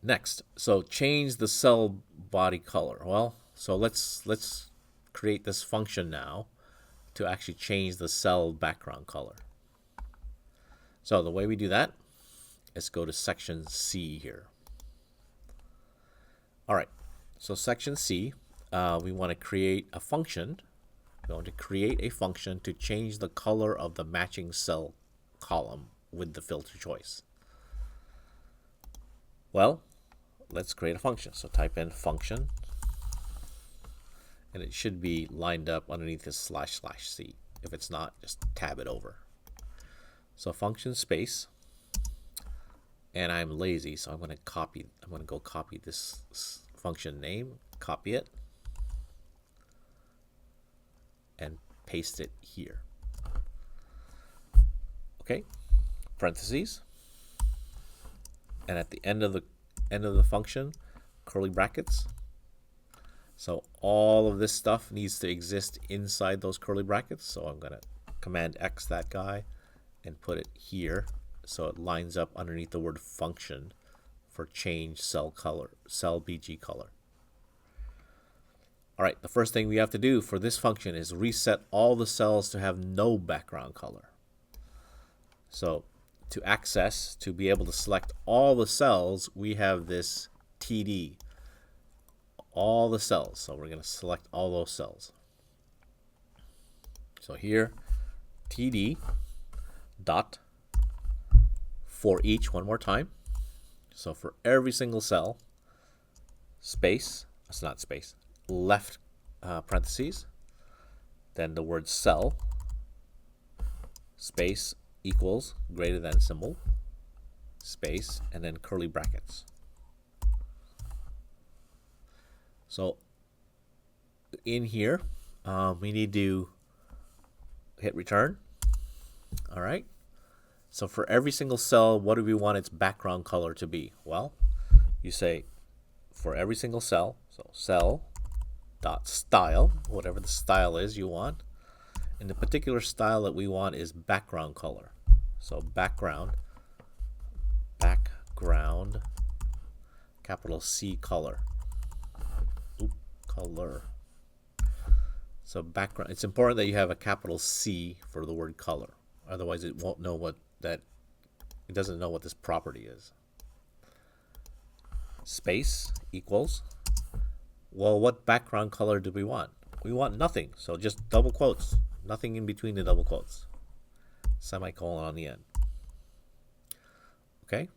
Next, so change the cell body color. Well, so let's create this function now to actually change the cell background color. So the way we do that is go to section C here. All right, so section C, we want to create a function. We want to create a function to change the color of the matching cell column with the filter choice. Well, let's create a function. So type in function, and it should be lined up underneath this //c. If it's not, just tab it over. So function space, and I'm lazy, so I'm going to go copy this function name, copy it, and paste it here. Okay, parentheses, and at the end of the function, curly brackets. So all of this stuff needs to exist inside those curly brackets. So I'm going to Command X that guy and put it here so it lines up underneath the word function for change cell color, cell BG color. All right, the first thing we have to do for this function is reset all the cells to have no background color. So to be able to select all the cells, we have this TD, all the cells. So we're going to select all those cells. So here, TD dot for each, one more time. So for every single cell, space, it's not space, left parentheses, then the word cell, space equals greater than symbol, space, and then curly brackets. So in here, we need to hit return. All right. So for every single cell, what do we want its background color to be? Well, you say for every single cell, so cell dot style, whatever the style is you want. And the particular style that we want is background color. So background, capital C color. Color. So background, it's important that you have a capital C for the word color. Otherwise it won't know it doesn't know what this property is. Space equals, well, what background color do we want? We want nothing, so just double quotes, nothing in between the double quotes, semicolon on the end. Okay,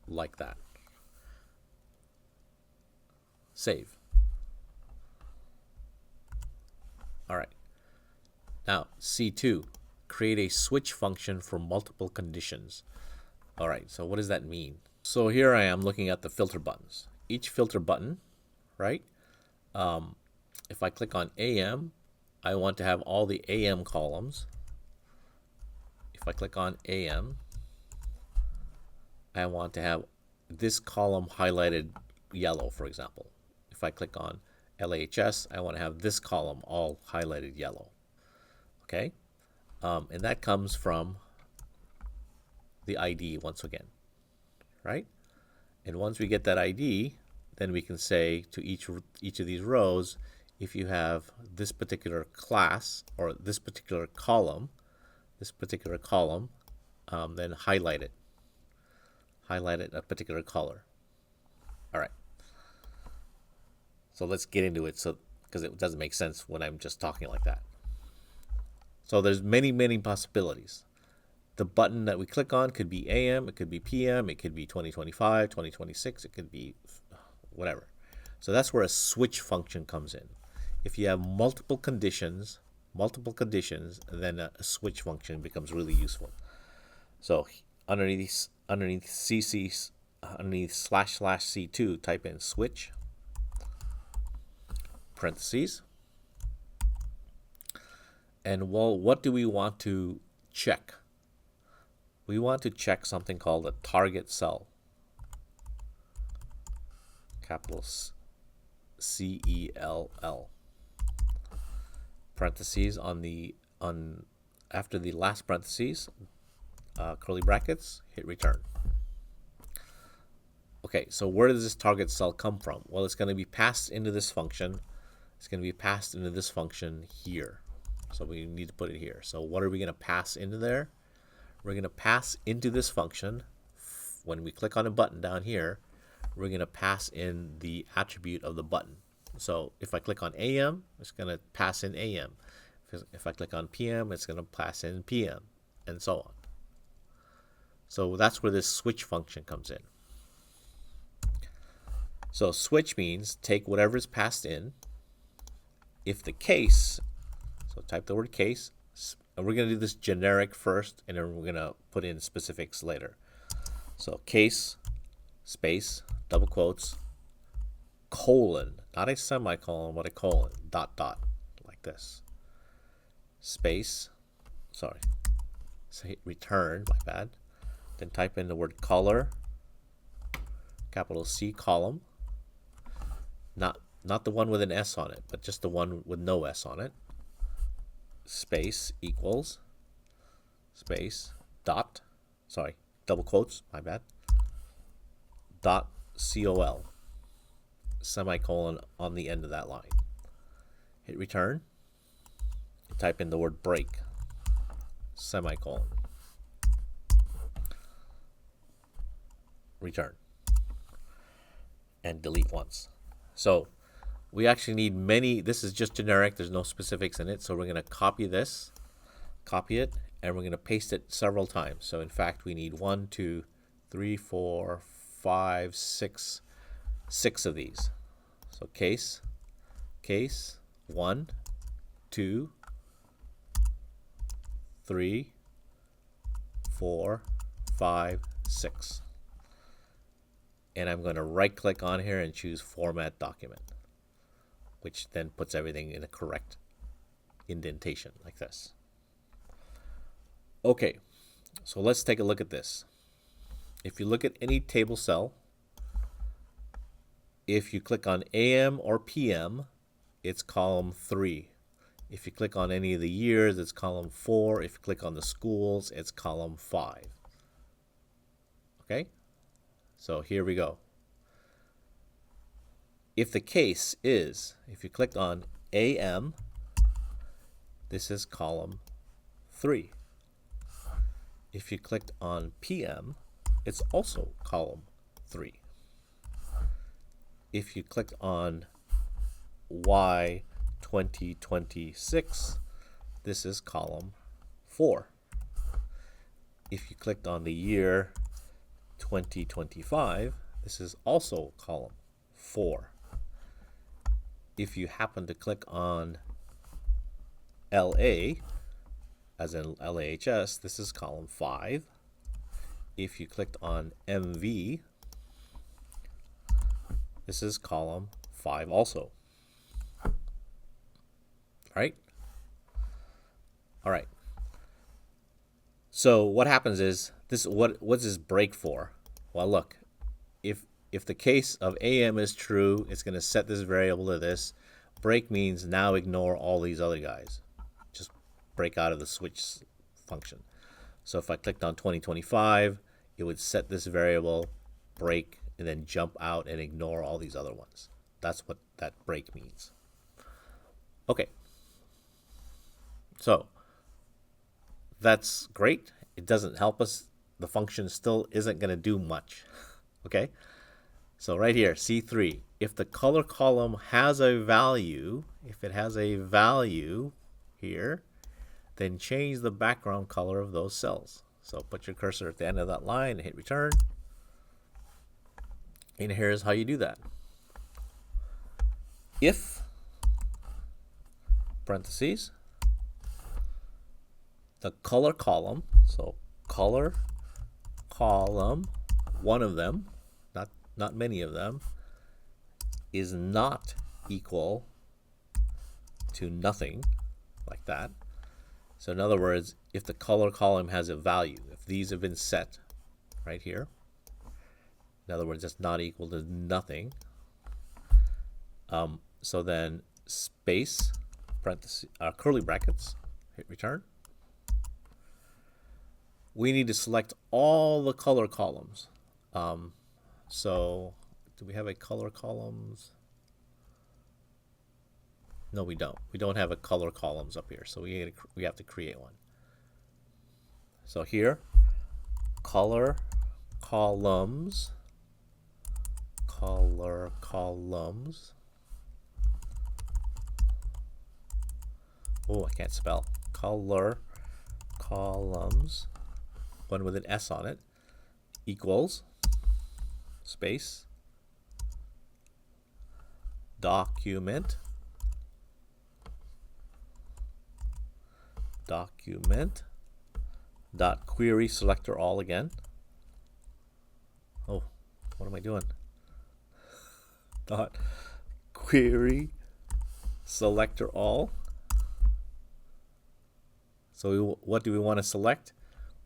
like that. Save. All right. Now, C2, create a switch function for multiple conditions. All right, so what does that mean? So here I am looking at the filter buttons. Each filter button, right? If I click on AM, I want to have all the AM columns. If I click on AM, I want to have this column highlighted yellow, for example. If I click on LHS, I want to have this column all highlighted yellow. Okay, and that comes from the ID once again, right? And once we get that ID, then we can say to each of these rows, if you have this particular class or this particular column, then highlight it a particular color. All right. So let's get into it, because it doesn't make sense when I'm just talking like that. So there's many possibilities. The button that we click on could be AM, it could be PM, it could be 2025, 2026, it could be whatever. So that's where a switch function comes in. If you have multiple conditions, then a switch function becomes really useful. So underneath CC, underneath //C2, type in switch, parentheses, and well, what do we want to check? We want to check something called a target cell, capital CELL, parentheses after the last parentheses, curly brackets, hit return. Okay, so where does this target cell come from? Well, it's going to be passed into this function. It's going to be passed into this function here. So we need to put it here. So what are we going to pass into there? We're going to pass into this function. When we click on a button down here, we're going to pass in the attribute of the button. So if I click on AM, it's going to pass in AM. If I click on PM, it's going to pass in PM, and so on. So that's where this switch function comes in. So switch means take whatever is passed in. If the case, so type the word case, and we're going to do this generic first, and then we're going to put in specifics later. So case, space, double quotes, colon, not a semicolon, but a colon, dot, dot, like this. Space, sorry, say return, my bad. Then type in the word color, capital C column, not the one with an S on it, but just the one with no S on it. Space equals, space, dot, sorry, double quotes, my bad, dot COL, semicolon on the end of that line. Hit return. Type in the word break, semicolon, return, and delete once. So we actually need many. This is just generic. There's no specifics in it. So we're going to copy this, copy it, and we're going to paste it several times. So in fact, we need 1, 2, 3, 4, 5, 6 of these. So case, 1, 2, 3, 4, 5, 6. And I'm going to right click on here and choose format document, which then puts everything in a correct indentation like this. Okay, so let's take a look at this. If you look at any table cell, if you click on AM or PM, it's column 3. If you click on any of the years, it's column 4. If you click on the schools, it's column 5. Okay? So here we go. If the case is, if you click on AM, this is column 3. If you clicked on PM, it's also column 3. If you clicked on Y 2026, this is column 4. If you clicked on the year 2025, this is also column 4. If you happen to click on LA, as in LAHS, this is column 5. If you clicked on MV, this is column 5 also. Right? All right. So what happens is this. What's this break for? Well, look, if the case of AM is true, it's going to set this variable to this. Break means now ignore all these other guys. Just break out of the switch function. So if I clicked on 2025, it would set this variable, break, and then jump out and ignore all these other ones. That's what that break means. Okay. So that's great. It doesn't help us. The function still isn't going to do much. Okay. So right here, C3, if the color column has a value, if it has a value here, then change the background color of those cells. So put your cursor at the end of that line and hit return. And here's how you do that. If, parentheses, the color column, so color column, one of them, not many of them, is not equal to nothing, like that. So in other words, if the color column has a value, if these have been set right here, in other words, it's not equal to nothing, so then space, parentheses, curly brackets, hit return. We need to select all the color columns. So do we have a color columns? No, we don't. We don't have a color columns up here, so we have to create one. So here, color columns, color columns. Oh, I can't spell. Color columns, one with an S on it, equals space document dot query selector all again. Oh, what am I doing? Dot query selector all. So what do we want to select?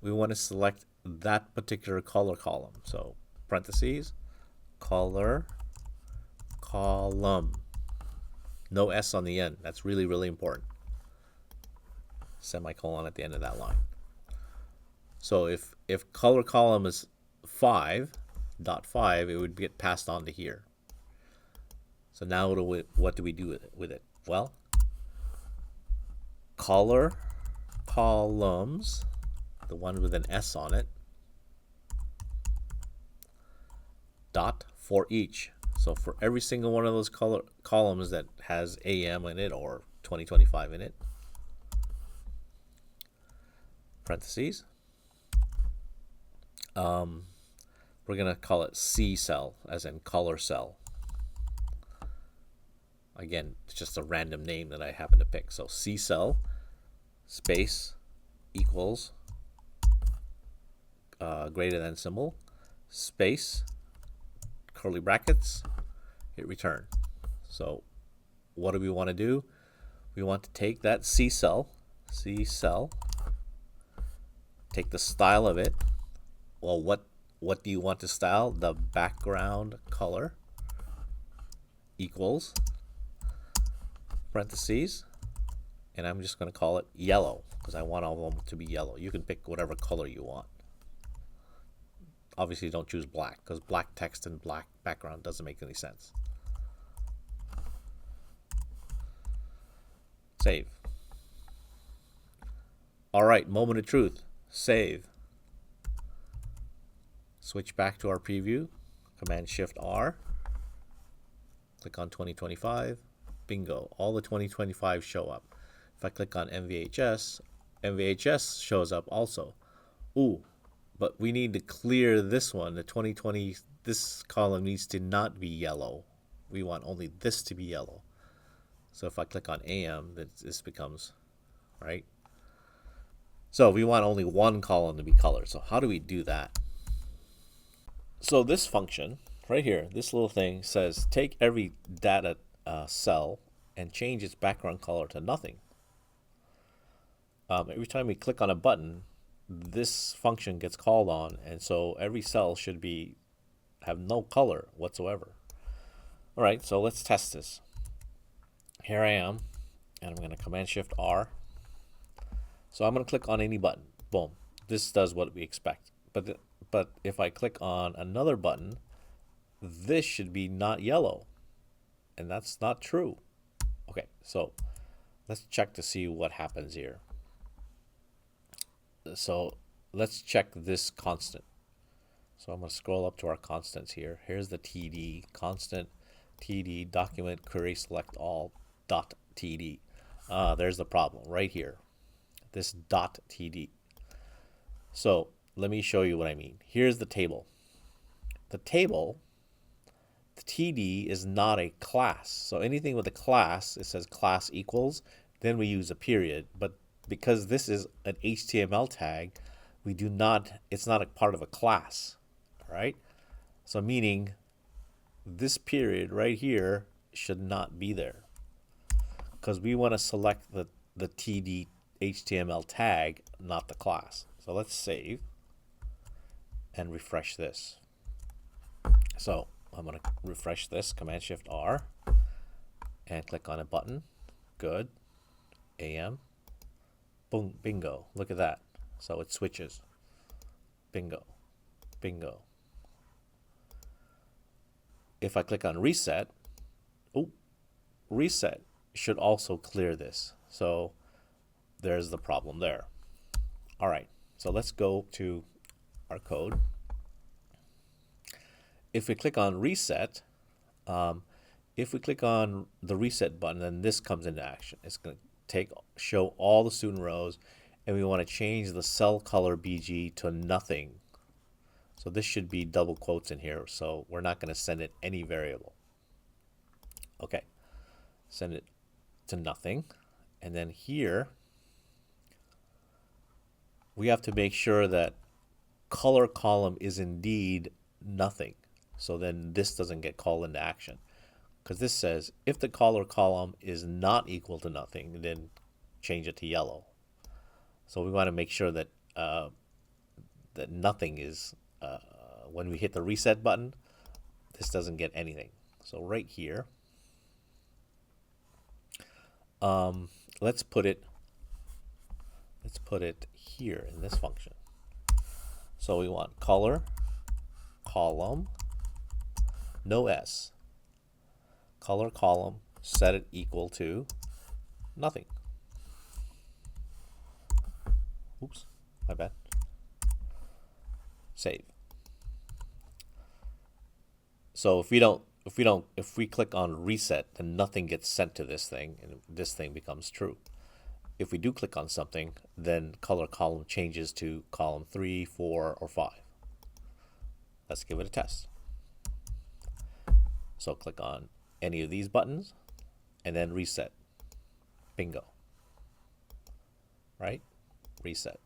We want to select that particular color column. So parentheses, color column. No S on the end. That's really, really important. Semicolon at the end of that line. So if color column is 5.5, it would get passed on to here. So now what do we do with it? Well, color columns, the one with an S on it, dot for each. So for every single one of those color columns that has AM in it or 2025 in it, parentheses, we're going to call it C cell, as in color cell. Again, it's just a random name that I happen to pick. So C cell space equals greater than symbol, space, curly brackets, hit return. So what do we want to do? We want to take that C cell, take the style of it. Well, what do you want to style? The background color equals parentheses, and I'm just going to call it yellow because I want all of them to be yellow. You can pick whatever color you want. Obviously, don't choose black because black text and black background doesn't make any sense. Save. All right, moment of truth. Save. Switch back to our preview. Command Shift R. Click on 2025. Bingo. All the 2025 show up. If I click on MVHS, MVHS shows up also. Ooh, but we need to clear this one. The 2020, this column needs to not be yellow. We want only this to be yellow. So if I click on AM, this becomes, right? So we want only one column to be colored. So how do we do that? So this function right here, this little thing says take every data cell and change its background color to nothing. Every time we click on a button, this function gets called on, and so every cell should have no color whatsoever. All right, so let's test this. Here I am, and I'm going to Command Shift R. So I'm going to click on any button. Boom. This does what we expect. But if I click on another button, this should be not yellow, and that's not true. Okay, so let's check to see what happens here. So let's check this constant. So I'm going to scroll up to our constants here. Here's the TD, constant TD, document query select all dot TD. There's the problem right here, this dot TD. So let me show you what I mean. Here's the table. The TD is not a class. So anything with a class, it says class equals, then we use a period. But because this is an HTML tag, it's not a part of a class, right? So meaning this period right here should not be there because we want to select the TD HTML tag, not the class. So let's save and refresh this. So I'm going to refresh this, Command Shift R, and click on a button. Good. AM. Boom, bingo. Look at that. So it switches. Bingo. Bingo. if I click on reset, oh, reset should also clear this. So there's the problem there. All right, so let's go to our code. If we click on reset, if we click on the reset button, then this comes into action. It's going to show all the student rows, and we want to change the cell color BG to nothing. So this should be double quotes in here, so we're not going to send it any variable. Okay, send it to nothing. And then here, we have to make sure that color column is indeed nothing. So then this doesn't get called into action. Because this says, if the color column is not equal to nothing, then change it to yellow. So we want to make sure that that nothing is, when we hit the reset button, this doesn't get anything. So right here, let's put it here in this function. So we want color column, no S. Color column, set it equal to nothing. Oops, my bad. Save. So if we click on reset, then nothing gets sent to this thing, and this thing becomes true. If we do click on something, then color column changes to column 3, 4, or 5. Let's give it a test. So click on any of these buttons, and then reset. Bingo. Right? Reset.